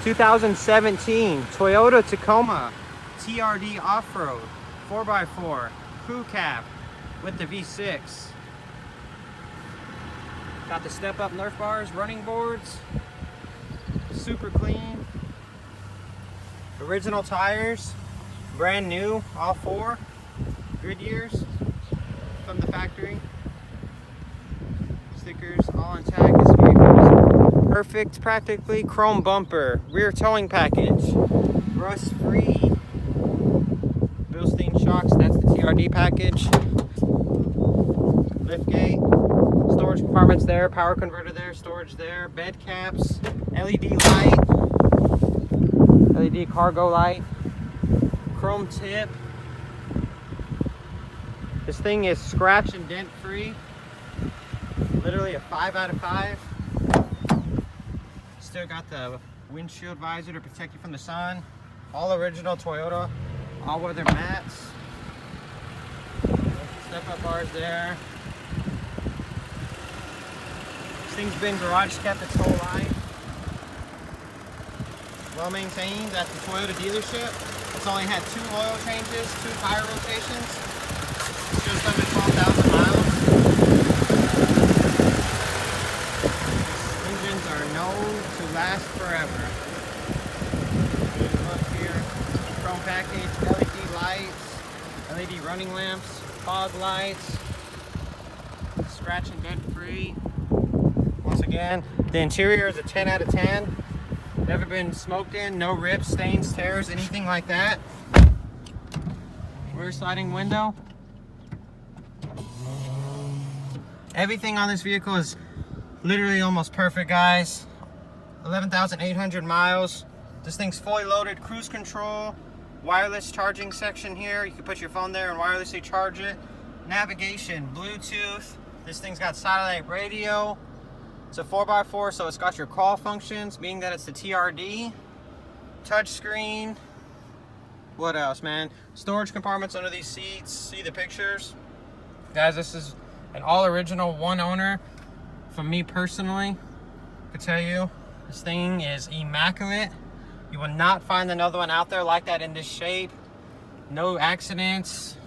2017 Toyota Tacoma TRD Off-Road 4x4 crew cab with the V6. Got the step-up Nerf bars, running boards, super clean. Original tires, brand new, all four. Goodyears from the factory. Stickers all intact. This vehicle is perfect practically. Chrome bumper, rear towing package, rust-free. Bilstein shocks, that's the TRD package. Liftgate, storage compartments there, power converter there, storage there, bed caps, LED light, LED cargo light, chrome tip. This thing is scratch and dent free. Literally a 5 out of 5. Still got the windshield visor to protect you from the sun. All original Toyota, all weather mats. Step up bars there. This thing's been garage kept its whole life. Well maintained at the Toyota dealership. It's only had 2 oil changes, 2 tire rotations. Just under 12,000 miles. These engines are known to last forever. Look here, chrome package, LED lights, LED running lamps, fog lights, scratch and dent free. Once again, the interior is a 10 out of 10. Never been smoked in, no rips, stains, tears, anything like that. Rear sliding window. Everything on this vehicle is literally almost perfect, guys. 11,800 miles. This thing's fully loaded, cruise control, wireless charging section here. You can put your phone there and wirelessly charge it. Navigation, Bluetooth. This thing's got satellite radio. It's a 4x4, so it's got your call functions, being that it's the TRD. Touch screen. What else, man? Storage compartments under these seats. See the pictures? Guys, this is an all original, one owner. From me personally, I can tell you, this thing is immaculate. You will not find another one out there like that in this shape. No accidents.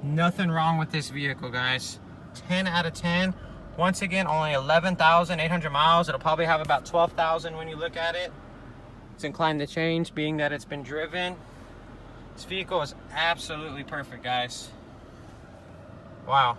Nothing wrong with this vehicle, guys. 10 out of 10. Once again, only 11,800 miles. It'll probably have about 12,000 when you look at it. It's inclined to change, being that it's been driven. This vehicle is absolutely perfect, guys. Wow.